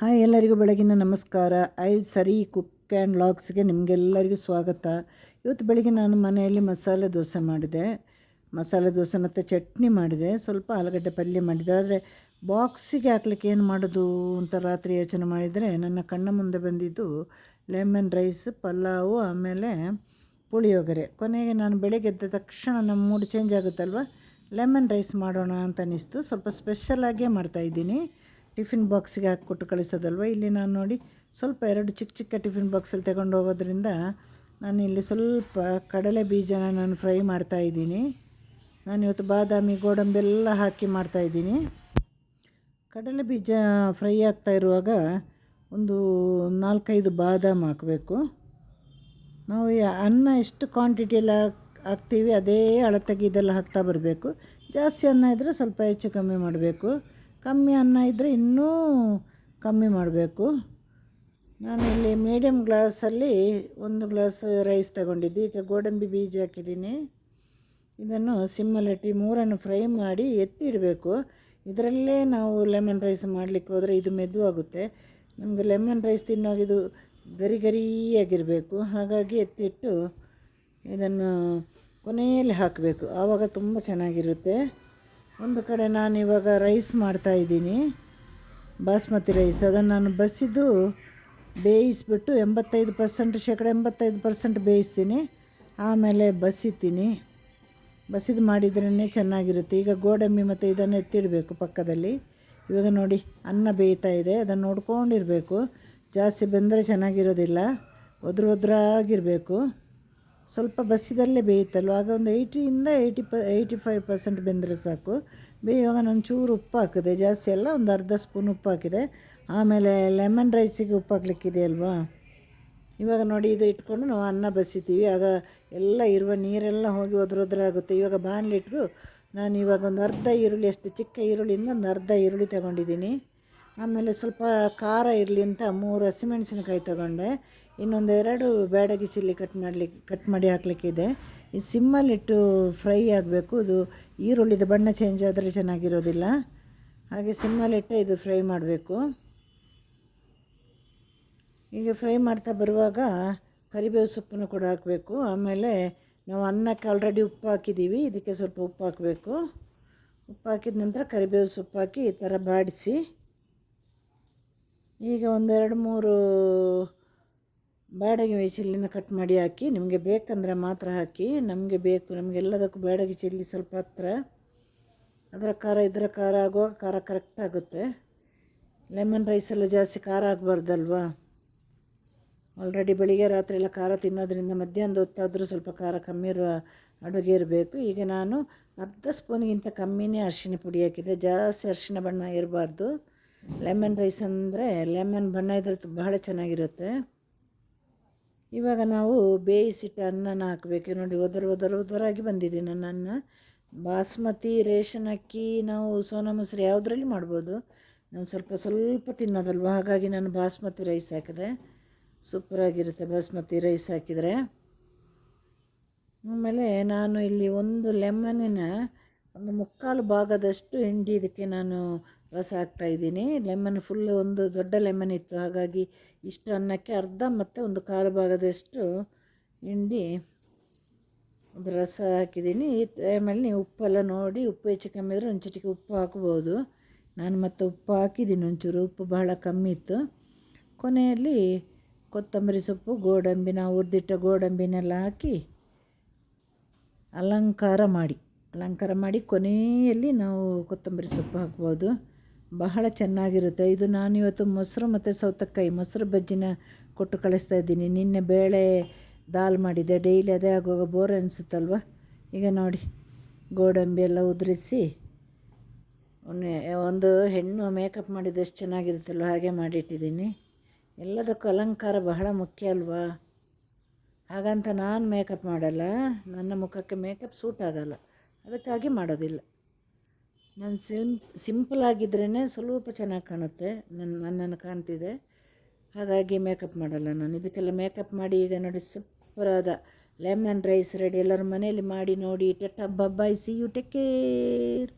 Hi, ಎಲ್ಲರಿಗೂ ಬೆಳಗಿನ ನಮಸ್ಕಾರ. ಸರಿ ಕುಕ್ ಆ್ಯಂಡ್ ಲಾಗ್ಸ್ಗೆ ನಿಮಗೆಲ್ಲರಿಗೂ ಸ್ವಾಗತ. ಇವತ್ತು ಬೆಳಗ್ಗೆ ನಾನು ಮನೆಯಲ್ಲಿ ಮಸಾಲೆ ದೋಸೆ ಮಾಡಿದೆ. ಮಸಾಲೆ ದೋಸೆ ಮತ್ತು ಚಟ್ನಿ ಮಾಡಿದೆ, ಸ್ವಲ್ಪ ಆಲೂಗಡ್ಡೆ ಪಲ್ಯ ಮಾಡಿದೆ. ಆದರೆ ಬಾಕ್ಸಿಗೆ ಹಾಕ್ಲಿಕ್ಕೆ ಏನು ಮಾಡೋದು ಅಂತ ರಾತ್ರಿ ಯೋಚನೆ ಮಾಡಿದರೆ ನನ್ನ ಕಣ್ಣ ಮುಂದೆ ಬಂದಿದ್ದು ಲೆಮನ್ ರೈಸ್, ಪಲಾವು, ಆಮೇಲೆ ಪುಳಿಯೋಗರೆ. ಕೊನೆಗೆ ನಾನು ಬೆಳಗ್ಗೆ ಎದ್ದ ತಕ್ಷಣ ನಮ್ಮ ಮೂಡ್ ಚೇಂಜ್ ಆಗುತ್ತಲ್ವ, ಲೆಮನ್ ರೈಸ್ ಮಾಡೋಣ ಅಂತ ಅನ್ನಿಸ್ತು. ಸ್ವಲ್ಪ ಸ್ಪೆಷಲಾಗೇ ಮಾಡ್ತಾಯಿದ್ದೀನಿ, ಟಿಫಿನ್ ಬಾಕ್ಸಿಗೆ ಹಾಕ್ಕೊಟ್ಟು ಕಳಿಸೋದಲ್ವ. ಇಲ್ಲಿ ನಾನು ನೋಡಿ ಸ್ವಲ್ಪ 2 ಚಿಕ್ಕ ಚಿಕ್ಕ ಟಿಫಿನ್ ಬಾಕ್ಸಲ್ಲಿ ತಗೊಂಡು ಹೋಗೋದ್ರಿಂದ ನಾನು ಇಲ್ಲಿ ಸ್ವಲ್ಪ ಕಡಲೆ ಬೀಜನ ನಾನು ಫ್ರೈ ಮಾಡ್ತಾಯಿದ್ದೀನಿ. ನಾನು ಇವತ್ತು ಬಾದಾಮಿ, ಗೋಡಂಬಿ ಎಲ್ಲ ಹಾಕಿ ಮಾಡ್ತಾಯಿದ್ದೀನಿ. ಕಡಲೆ ಬೀಜ ಫ್ರೈ ಆಗ್ತಾ ಇರುವಾಗ ಒಂದು 4-5 ಬಾದಾಮ್ ಹಾಕಬೇಕು. ನಾವು ಅನ್ನ ಎಷ್ಟು ಕ್ವಾಂಟಿಟಿಯಲ್ಲಿ ಹಾಕ್ತೀವಿ ಅದೇ ಅಳತೆಗೆ ಇದೆಲ್ಲ ಹಾಕ್ತಾ ಬರಬೇಕು. ಜಾಸ್ತಿ ಅನ್ನ ಇದ್ದರೆ ಸ್ವಲ್ಪ ಹೆಚ್ಚು ಕಮ್ಮಿ ಮಾಡಬೇಕು, ಕಮ್ಮಿ ಅನ್ನ ಇದ್ದರೆ ಇನ್ನೂ ಕಮ್ಮಿ ಮಾಡಬೇಕು. ನಾನು ಇಲ್ಲಿ ಮೀಡಿಯಮ್ ಗ್ಲಾಸಲ್ಲಿ 1 ಗ್ಲಾಸ್ ರೈಸ್ ತಗೊಂಡಿದ್ದೆ. ಈಗ ಗೋಡಂಬಿ ಬೀಜ ಹಾಕಿದ್ದೀನಿ. ಇದನ್ನು ಸಿಮ್ಮಲ್ಲಿಟ್ಟು 3 ಫ್ರೈ ಮಾಡಿ ಎತ್ತಿ ಇಡಬೇಕು. ಇದರಲ್ಲೇ ನಾವು ಲೆಮನ್ ರೈಸ್ ಮಾಡಲಿಕ್ಕೆ ಹೋದರೆ ಇದು ಮೆದುವಾಗುತ್ತೆ. ನಮಗೆ ಲೆಮನ್ ರೈಸ್ ತಿನ್ನುವಾಗ ಇದು ಗರಿ ಗರಿಯಾಗಿರಬೇಕು. ಹಾಗಾಗಿ ಎತ್ತಿಟ್ಟು ಇದನ್ನು ಕೊನೆಯಲ್ಲಿ ಹಾಕಬೇಕು, ಆವಾಗ ತುಂಬ ಚೆನ್ನಾಗಿರುತ್ತೆ. ಒಂದು ಕಡೆ ನಾನು ಇವಾಗ ರೈಸ್ ಮಾಡ್ತಾಯಿದ್ದೀನಿ, ಬಾಸ್ಮತಿ ರೈಸ್. ಅದನ್ನು ನಾನು ಬಸಿದು ಬೇಯಿಸಿಬಿಟ್ಟು 85% ಬೇಯಿಸ್ತೀನಿ, ಆಮೇಲೆ ಬಸಿತೀನಿ. ಬಸಿದು ಮಾಡಿದ್ರೇ ಚೆನ್ನಾಗಿರುತ್ತೆ. ಈಗ ಗೋಡಂಬಿ ಮತ್ತು ಇದನ್ನು ಎತ್ತಿಡಬೇಕು ಪಕ್ಕದಲ್ಲಿ. ಇವಾಗ ನೋಡಿ ಅನ್ನ ಬೇಯ್ತಾ ಇದೆ, ಅದನ್ನು ನೋಡ್ಕೊಂಡಿರಬೇಕು. ಜಾಸ್ತಿ ಬೆಂದರೆ ಚೆನ್ನಾಗಿರೋದಿಲ್ಲ, ಒದ್ರಾಗಿರಬೇಕು. ಸ್ವಲ್ಪ ಬಸಿದಲ್ಲೇ ಬೇಯುತ್ತಲ್ವ, ಆಗ ಒಂದು 85% ಬೆಂದರೆ ಸಾಕು. ಬೇಯುವಾಗ ನಾನು ಚೂರು ಉಪ್ಪು ಹಾಕಿದೆ, ಜಾಸ್ತಿ ಎಲ್ಲ, ಒಂದು ಅರ್ಧ ಸ್ಪೂನ್ ಉಪ್ಪು ಹಾಕಿದೆ. ಆಮೇಲೆ ಲೆಮನ್ ರೈಸಿಗೆ ಉಪ್ಪು ಹಾಕ್ಲಿಕ್ಕಿದೆ ಅಲ್ವಾ. ಇವಾಗ ನೋಡಿ ಇದು ಇಟ್ಕೊಂಡು ನಾವು ಅನ್ನ ಬಸಿತೀವಿ, ಆಗ ಎಲ್ಲ ಇರುವ ನೀರೆಲ್ಲ ಹೋಗಿ ಒದ್ರಾಗುತ್ತೆ. ಇವಾಗ ಬಾಣಲಿಟ್ಟು ನಾನು ಇವಾಗ ಒಂದು ಅರ್ಧ ಈರುಳ್ಳಿ, ಅಷ್ಟು ಚಿಕ್ಕ ಈರುಳ್ಳಿಯಿಂದ ಒಂದು ಅರ್ಧ ಈರುಳ್ಳಿ ತಗೊಂಡಿದ್ದೀನಿ. ಆಮೇಲೆ ಸ್ವಲ್ಪ ಖಾರ ಇರಲಿ ಅಂತ 3 ಹಸಿಮೆಣಸಿನಕಾಯಿ ತಗೊಂಡೆ. ಇನ್ನೊಂದು 2 ಬ್ಯಾಡಗಿ ಚಿಲ್ಲಿ ಕಟ್ ಮಾಡಿ ಹಾಕಲಿಕ್ಕಿದೆ. ಈ ಸಿಮ್ಮಲ್ಲಿಟ್ಟು ಫ್ರೈ ಆಗಬೇಕು. ಇದು ಈರುಳ್ಳಿದ ಬಣ್ಣ ಚೇಂಜ್ ಆದರೆ ಚೆನ್ನಾಗಿರೋದಿಲ್ಲ, ಹಾಗೆ ಸಿಮ್ಮಲ್ಲಿಟ್ಟು ಇದು ಫ್ರೈ ಮಾಡಬೇಕು. ಈಗ ಫ್ರೈ ಮಾಡ್ತಾ ಬರುವಾಗ ಕರಿಬೇವು ಸೊಪ್ಪನ್ನು ಕೂಡ ಹಾಕಬೇಕು. ಆಮೇಲೆ ನಾವು ಅನ್ನಕ್ಕೆ ಆಲ್ರೆಡಿ ಉಪ್ಪು ಹಾಕಿದ್ದೀವಿ, ಇದಕ್ಕೆ ಸ್ವಲ್ಪ ಉಪ್ಪು ಹಾಕಬೇಕು. ಉಪ್ಪು ಹಾಕಿದ ನಂತರ ಕರಿಬೇವು ಸೊಪ್ಪು ಹಾಕಿ ಈ ಥರ ಬಾಡಿಸಿ, ಈಗ ಒಂದು 2-3 ಬ್ಯಾಡಗಿ ಚಿಲ್ಲಿನ ಕಟ್ ಮಾಡಿ ಹಾಕಿ. ನಿಮಗೆ ಬೇಕಂದರೆ ಮಾತ್ರ ಹಾಕಿ, ನಮಗೆ ಬೇಕು, ನಮಗೆಲ್ಲದಕ್ಕೂ ಬ್ಯಾಡಗಿ ಚಿಲ್ಲಿ ಸ್ವಲ್ಪ ಹತ್ರ. ಅದರ ಖಾರ ಇದರ ಖಾರ ಆಗುವಾಗ ಖಾರ ಕರೆಕ್ಟ್ ಆಗುತ್ತೆ. ಲೆಮನ್ ರೈಸೆಲ್ಲ ಜಾಸ್ತಿ ಖಾರ ಆಗಬಾರ್ದಲ್ವ. ಆಲ್ರೆಡಿ ಬೆಳಿಗ್ಗೆ ರಾತ್ರಿ ಎಲ್ಲ ಖಾರ ತಿನ್ನೋದ್ರಿಂದ ಮಧ್ಯಾಹ್ನದ ಹೊತ್ತಾದರೂ ಸ್ವಲ್ಪ ಖಾರ ಕಮ್ಮಿ ಇರುವ ಅಡುಗೆ ಇರಬೇಕು. ಈಗ ನಾನು ಅರ್ಧ ಸ್ಪೂನ್ಗಿಂತ ಕಮ್ಮಿನೇ ಅರಿಶಿನ ಪುಡಿ ಹಾಕಿದೆ, ಜಾಸ್ತಿ ಅರಿಶಿನ ಬಣ್ಣ ಇರಬಾರ್ದು. ಲೆಮನ್ ರೈಸ್ ಅಂದರೆ ಲೆಮನ್ ಬಣ್ಣ ಇದ್ರೆ ಬಹಳ ಚೆನ್ನಾಗಿರುತ್ತೆ. ಇವಾಗ ನಾವು ಬೇಯಿಸಿಟ್ಟ ಅನ್ನನ ಹಾಕಬೇಕು. ನೋಡಿ ಒದರಾಗಿ ಬಂದಿದೆ ನನ್ನ ಅನ್ನ. ಬಾಸ್ಮತಿ, ರೇಷನ್ ಅಕ್ಕಿ, ನಾವು ಸೋನಾ ಮಸೂರಿ ಯಾವುದರಲ್ಲಿ ಮಾಡ್ಬೋದು. ನಾನು ಸ್ವಲ್ಪ ತಿನ್ನೋದಲ್ವ, ಹಾಗಾಗಿ ನಾನು ಬಾಸ್ಮತಿ ರೈಸ್ ಹಾಕಿದೆ. ಸೂಪರಾಗಿರುತ್ತೆ ಬಾಸ್ಮತಿ ರೈಸ್ ಹಾಕಿದರೆ. ಆಮೇಲೆ ನಾನು ಇಲ್ಲಿ ಒಂದು ಲೆಮನಿನ ಒಂದು 3/4 ಭಾಗದಷ್ಟು ಹಿಂಡಿ ಇದಕ್ಕೆ ನಾನು ರಸ ಹಾಕ್ತಾಯಿದ್ದೀನಿ. ಲೆಮನ್ ಫುಲ್ ಒಂದು ದೊಡ್ಡ ಲೆಮನ್ ಇತ್ತು, ಹಾಗಾಗಿ ಇಷ್ಟು ಅನ್ನಕ್ಕೆ ಅರ್ಧ ಮತ್ತು 1/4 ಭಾಗದಷ್ಟು ಹಿಂಡಿ ಒಂದು ರಸ ಹಾಕಿದ್ದೀನಿ. ಈ ಟೈಮಲ್ಲಿ ನೀವು ಉಪ್ಪೆಲ್ಲ ನೋಡಿ, ಉಪ್ಪು ಹೆಚ್ಚು ಕಮ್ಮಿ ಇದ್ದರೆ ಒಂದು ಚಿಟಿಕೆ ಉಪ್ಪು ಹಾಕ್ಬೋದು. ನಾನು ಮತ್ತು ಉಪ್ಪು ಹಾಕಿದ್ದೀನಿ ಒಂಚೂರು, ಉಪ್ಪು ಬಹಳ ಕಮ್ಮಿ ಇತ್ತು. ಕೊನೆಯಲ್ಲಿ ಕೊತ್ತಂಬರಿ ಸೊಪ್ಪು, ಗೋಡಂಬಿ, ನಾವು ಹುರಿದಿಟ್ಟ ಗೋಡಂಬಿನೆಲ್ಲ ಹಾಕಿ ಅಲಂಕಾರ ಮಾಡಿ ಕೊನೆಯಲ್ಲಿ ನಾವು ಕೊತ್ತಂಬರಿ ಸೊಪ್ಪು ಹಾಕ್ಬೋದು. ಬಹಳ ಚೆನ್ನಾಗಿರುತ್ತೆ ಇದು. ನಾನಿವತ್ತು ಮೊಸರು ಮತ್ತು ಸೌತೆಕಾಯಿ ಮೊಸರು ಬಜ್ಜಿನ ಕೊಟ್ಟು ಕಳಿಸ್ತಾ ಇದ್ದೀನಿ. ನಿನ್ನೆ ಬೇಳೆ ದಾಲ್ ಮಾಡಿದ್ದೆ, ಡೈಲಿ ಅದೇ ಆಗುವಾಗ ಬೋರ್ ಅನಿಸುತ್ತಲ್ವ. ಈಗ ನೋಡಿ ಗೋಡಂಬಿ ಎಲ್ಲ ಉದುರಿಸಿ, ಒಂದು ಹೆಣ್ಣು ಮೇಕಪ್ ಮಾಡಿದಷ್ಟು ಚೆನ್ನಾಗಿರುತ್ತಲ್ವ, ಹಾಗೆ ಮಾಡಿಟ್ಟಿದ್ದೀನಿ. ಎಲ್ಲದಕ್ಕೂ ಅಲಂಕಾರ ಬಹಳ ಮುಖ್ಯ ಅಲ್ವಾ. ಹಾಗಂತ ನಾನು ಮೇಕಪ್ ಮಾಡಲ್ಲ, ನನ್ನ ಮುಖಕ್ಕೆ ಮೇಕಪ್ ಸೂಟ್ ಆಗೋಲ್ಲ, ಅದಕ್ಕಾಗಿ ಮಾಡೋದಿಲ್ಲ. ನಾನು ಸಿಂಪಲಾಗಿದ್ರೇ ಸ್ವಲ್ಪ ಚೆನ್ನಾಗಿ ಕಾಣುತ್ತೆ, ನನ್ನನ್ನು ಕಾಣ್ತಿದೆ, ಹಾಗಾಗಿ ಮೇಕಪ್ ಮಾಡಲ್ಲ ನಾನು. ಇದಕ್ಕೆಲ್ಲ ಮೇಕಪ್ ಮಾಡಿ ಈಗ ನೋಡಿ ಸೂಪರಾದ ಲೆಮನ್ ರೈಸ್ ರೆಡಿ. ಎಲ್ಲರೂ ಮನೆಯಲ್ಲಿ ಮಾಡಿ ನೋಡಿ. ಟಾಟಾ, ಬಾಯ್, ಸಿ ಯು, ಟೇಕ್ ಕೇರ್.